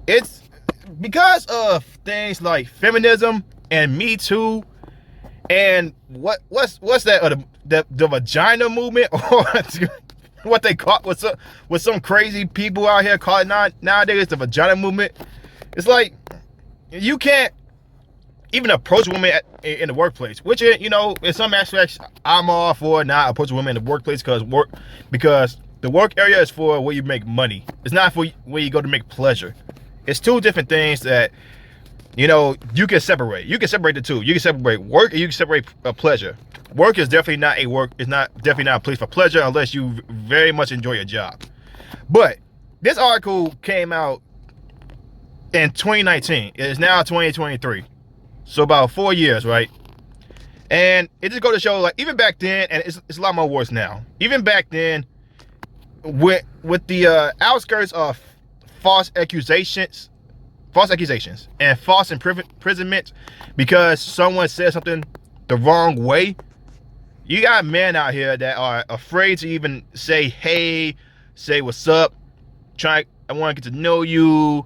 It's because of things like feminism and Me Too and what's that? The vagina movement, or what they call with some crazy people out here calling nowadays the vagina movement. It's like you can't even approach women in the workplace, which in some aspects I'm all for not approaching women in the workplace because the work area is for where you make money. It's not for where you go to make pleasure. It's two different things that you can separate. You can separate the two. You can separate work and you can separate pleasure. Work is definitely not a work. It's not definitely not a place for pleasure unless you very much enjoy your job. But this article came out in 2019. It is now 2023. So about 4 years, right? And it just goes to show, like, even back then, and it's a lot more worse now. Even back then, with the outskirts of false accusations and false imprisonment because someone said something the wrong way, you got men out here that are afraid to even say hey, say what's up, I want to get to know you,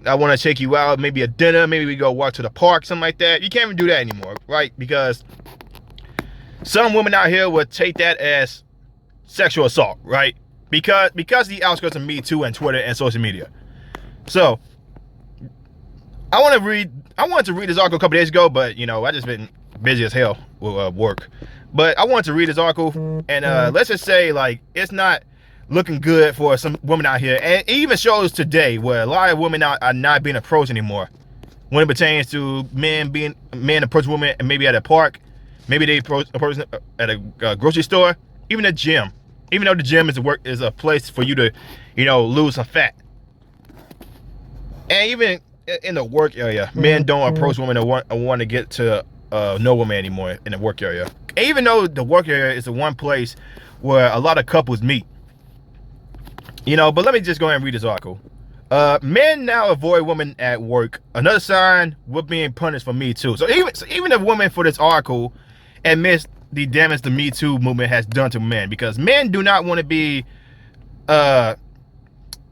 I want to take you out, maybe a dinner, maybe we go walk to the park, something like that. You can't even do that anymore, right? Because some women out here would take that as sexual assault, right? Because the outskirts of Me Too and Twitter and social media. So I wanted to read this article a couple days ago, but I just been busy as hell with work. But I wanted to read this article, and let's just say, like, it's not looking good for some women out here, and it even shows today where a lot of women are not being approached anymore when it pertains to men approach women, and maybe at a park, maybe they approach a person at a grocery store, even a gym. Even though the gym is a place for you to, lose some fat. And even in the work area, men don't approach women and want to get to know women anymore in the work area. And even though the work area is the one place where a lot of couples meet. But let me just go ahead and read this article. Men now avoid women at work. Another sign we're being punished for Me Too. So even if women for this article admits the damage the Me Too movement has done to men, because men do not want to be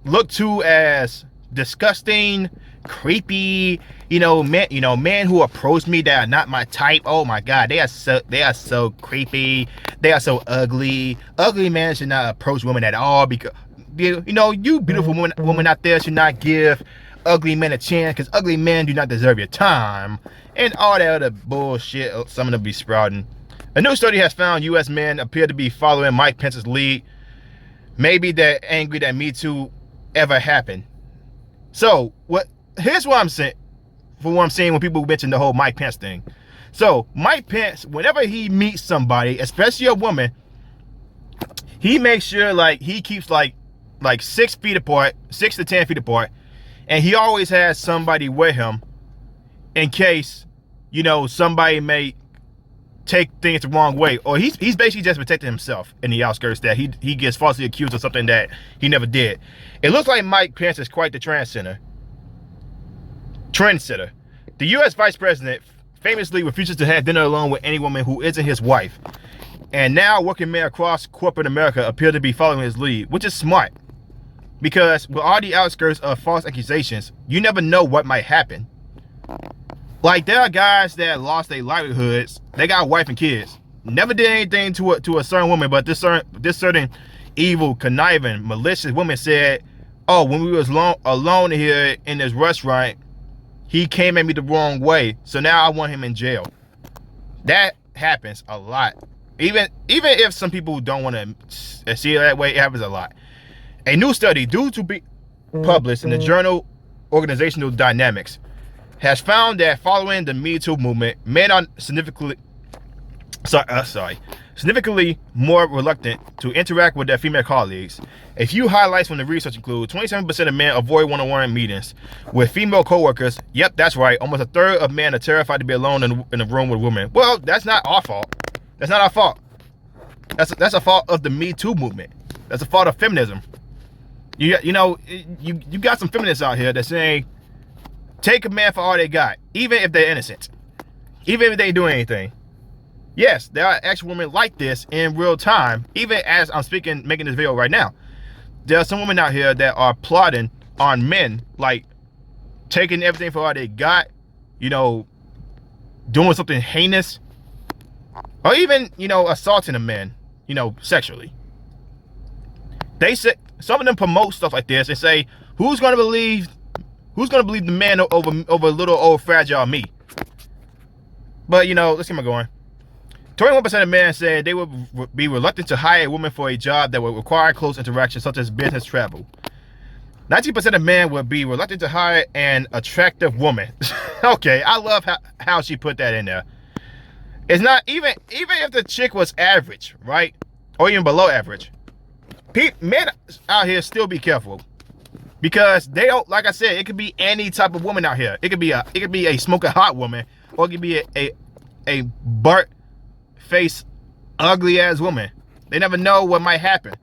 looked to as disgusting, creepy, men who approach me that are not my type. Oh my God, they are so creepy, they are so ugly. Ugly men should not approach women at all, because you beautiful women out there should not give ugly men a chance, because ugly men do not deserve your time, and all that other bullshit some of them be sprouting. A new study has found U.S. men appear to be following Mike Pence's lead. Maybe they're angry that Me Too ever happened. So here's what I'm saying. For what I'm saying when people mention the whole Mike Pence thing. So Mike Pence, whenever he meets somebody, especially a woman, he makes sure he keeps like 6 feet apart, 6 to 10 feet apart, and he always has somebody with him in case somebody may take things the wrong way, or he's basically just protecting himself in the outskirts that he gets falsely accused of something that he never did. It looks like Mike Pence is quite the trendsetter. The U.S. Vice President famously refuses to have dinner alone with any woman who isn't his wife, and now working men across corporate America appear to be following his lead, which is smart, because with all the outskirts of false accusations, you never know what might happen. Like, there are guys that lost their livelihoods. They got a wife and kids. Never did anything to a certain woman, but this certain evil, conniving, malicious woman said, "Oh, when we was alone here in this restaurant, he came at me the wrong way, so now I want him in jail." That happens a lot. Even if some people don't want to see it that way, it happens a lot. A new study due to be published in the journal Organizational Dynamics has found that following the Me Too movement, men are significantly more reluctant to interact with their female colleagues. A few highlights from the research include 27% of men avoid one-on-one meetings with female coworkers. Yep, that's right. Almost a third of men are terrified to be alone in a room with women. Well, that's not our fault. That's not our fault. That's a fault of the Me Too movement. That's a fault of feminism. You got some feminists out here that saying, take a man for all they got, even if they're innocent, even if they ain't doing anything. Yes, there are actual women like this in real time, even as I'm making this video right now. There are some women out here that are plotting on men, like taking everything for all they got, you know, doing something heinous, or even, you know, assaulting a man, you know, sexually. They say, some of them promote stuff like this and say, who's gonna believe the man over little old fragile me? But, you know, let's keep on going. 21% of men said they would be reluctant to hire a woman for a job that would require close interaction, such as business travel. 19% of men would be reluctant to hire an attractive woman. Okay, I love how she put that in there. It's not even if the chick was average, right? Or even below average. Men out here still be careful. Because they don't, like I said, it could be any type of woman out here. It could be a smoking hot woman, or it could be a burnt face, ugly ass woman. They never know what might happen.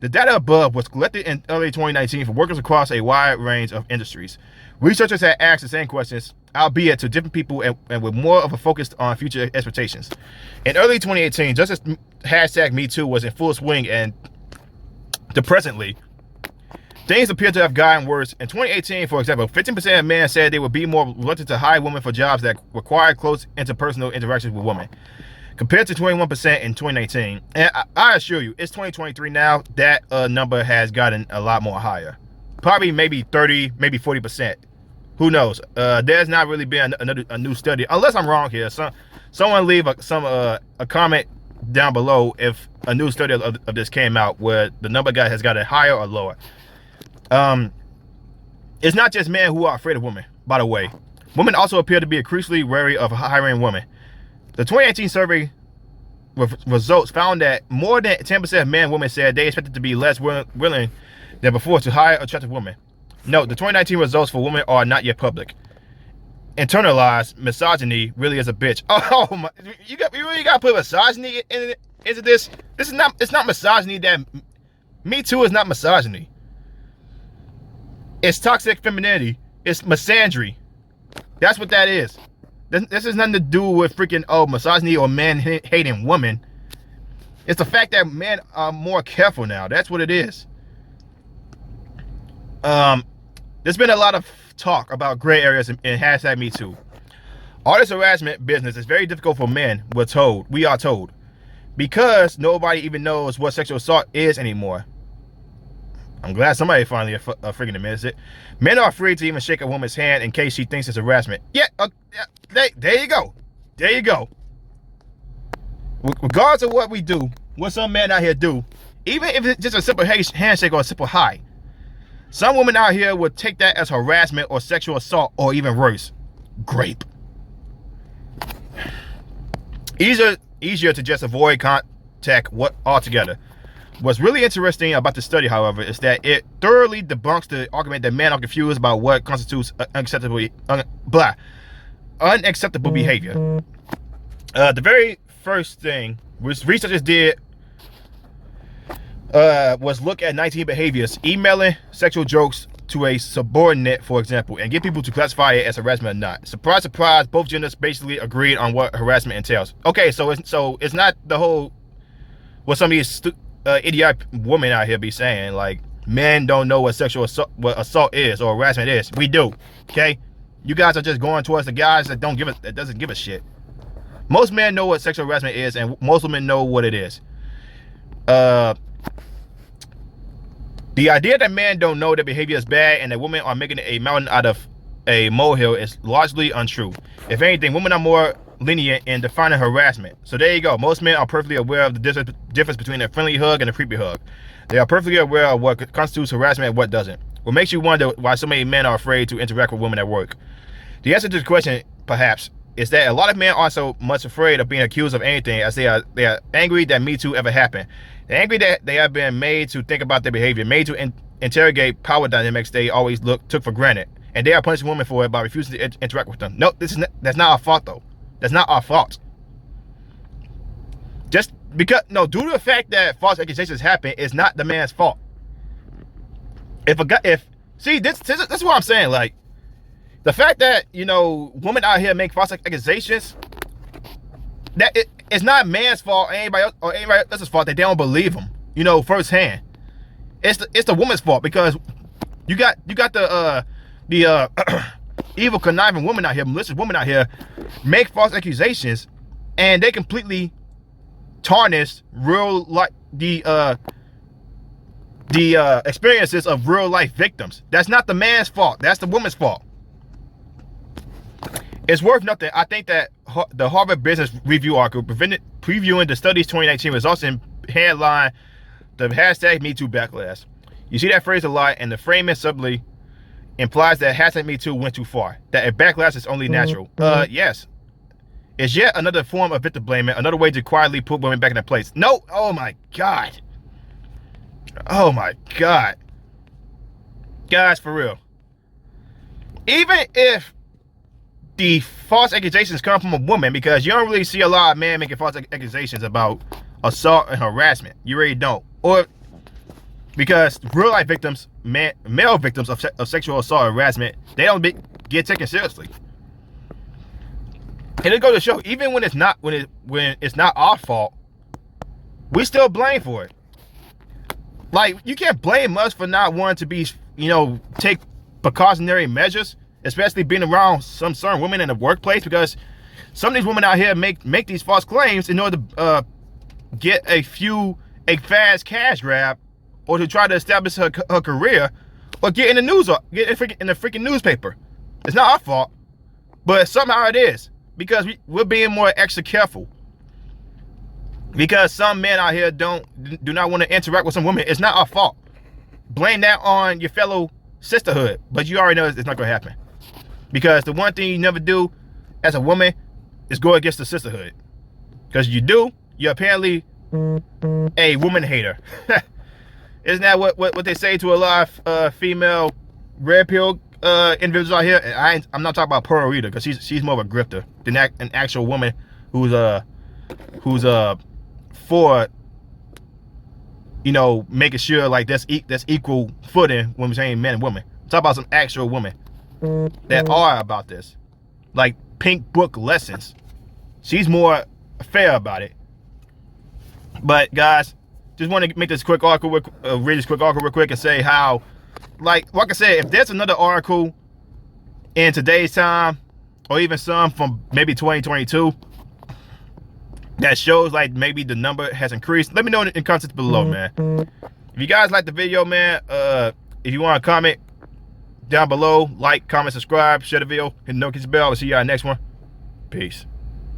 The data above was collected in early 2019 for workers across a wide range of industries. Researchers had asked the same questions, albeit to different people and with more of a focus on future expectations. In early 2018, just as #MeToo was in full swing, and presently, things appear to have gotten worse. In 2018, for example, 15% of men said they would be more reluctant to hire women for jobs that require close interpersonal interactions with women, compared to 21% in 2019. And I assure you, it's 2023 now. That number has gotten a lot more higher. Probably maybe 30, maybe 40%. Who knows? There's not really been a new study, unless I'm wrong here. Someone leave a comment down below if a new study of this came out where the number has got it higher or lower. It's not just men who are afraid of women, by the way. Women also appear to be increasingly wary of hiring women. The 2018 survey results found that more than 10% of men and women said they expected to be less willing than before to hire attractive women. Note, the 2019 results for women are not yet public. Internalized misogyny really is a bitch. Oh my, you really got to put misogyny into this? It's not misogyny. That Me Too is not misogyny. It's toxic femininity. It's misandry. That's what that is. This has nothing to do with freaking misogyny or men hating women. It's the fact that men are more careful now. That's what it is. There's been a lot of talk about gray areas in #MeToo. All this harassment business is very difficult for men. We are told, because nobody even knows what sexual assault is anymore. I'm glad somebody finally freaking admits it. Men are afraid to even shake a woman's hand in case she thinks it's harassment. Yeah, there you go. There you go. Regardless of what we do, what some men out here do, even if it's just a simple handshake or a simple hi, some women out here would take that as harassment or sexual assault, or even worse, rape. Easier to just avoid contact altogether. What's really interesting about the study, however, is that it thoroughly debunks the argument that men are confused about what constitutes unacceptable behavior. The very first thing which researchers did was look at 19 behaviors: emailing sexual jokes to a subordinate, for example, and get people to classify it as harassment or not. Surprise, surprise, both genders basically agreed on what harassment entails. Okay, so it's not the whole what some of these idiotic women out here be saying, like men don't know what assault is or harassment is. We do. Okay, you guys are just going towards the guys that doesn't give a shit. Most men know what sexual harassment is, and most women know what it is. The idea that men don't know that behavior is bad and that women are making a mountain out of a molehill is largely untrue. If anything, women are more lenient in defining harassment. So there you go. Most men are perfectly aware of the difference between a friendly hug and a creepy hug. They are perfectly aware of what constitutes harassment and what doesn't. What makes you wonder why so many men are afraid to interact with women at work? The answer to the question, perhaps, is that a lot of men aren't so much afraid of being accused of anything as they are angry that Me Too ever happened. They're angry that they have been made to think about their behavior, made to interrogate power dynamics they always took for granted, and they are punishing women for it by refusing to interact with them. No, that's not our fault, though. That's not our fault. Just because, no, due to the fact that false accusations happen, it's not the man's fault. See, this is what I'm saying. Like, the fact that, women out here make false accusations, that it's not man's fault or anybody else's fault that they don't believe them, firsthand. It's the woman's fault, because you got the evil, conniving women out here, malicious women out here, make false accusations, and they completely tarnish real life, the experiences of real life victims. That's not the man's fault. That's the woman's fault. It's worth nothing. I think that the Harvard Business Review article previewing the study's 2019 results in headline the hashtag MeToo backlash. You see that phrase a lot, and the framing subtly implies that hashtag MeToo went too far, that a backlash is only natural. Yes. It's yet another form of victim blaming, another way to quietly put women back in their place. No, oh my God. Oh my God. Guys, for real. Even if the false accusations come from a woman, because you don't really see a lot of men making false accusations about assault and harassment. You really don't. Or because real life victims, male victims of sexual assault or harassment, they don't get taken seriously. And it goes to show, even when it's not our fault, we still blame for it. Like, you can't blame us for not wanting to be, take precautionary measures, especially being around some certain women in the workplace, because some of these women out here make these false claims in order to get a fast cash grab, or to try to establish her career, or get in the news, or get in the freaking newspaper. It's not our fault, but somehow it is, because we're being more extra careful. Because some men out here do not want to interact with some women. It's not our fault. Blame that on your fellow sisterhood, but you already know it's not going to happen. Because the one thing you never do as a woman is go against the sisterhood. Because you do, you're apparently a woman hater. Isn't that what they say to a lot of female red pill individuals out here? And I'm not talking about Pearl Rita, because she's more of a grifter than an actual woman who's for making sure like that's equal footing when we're saying men and women. I'm talking about some actual women that are about this, like Pink Book Lessons. She's more fair about it. But guys, just want to make this quick article, read this quick article real quick, and say how, like I said, if there's another article in today's time, or even some from maybe 2022, that shows like maybe the number has increased, let me know in comments below, man. If you guys like the video, man, if you want to comment down below, like, comment, subscribe, share the video, hit the notification bell. I'll see you on the next one. Peace.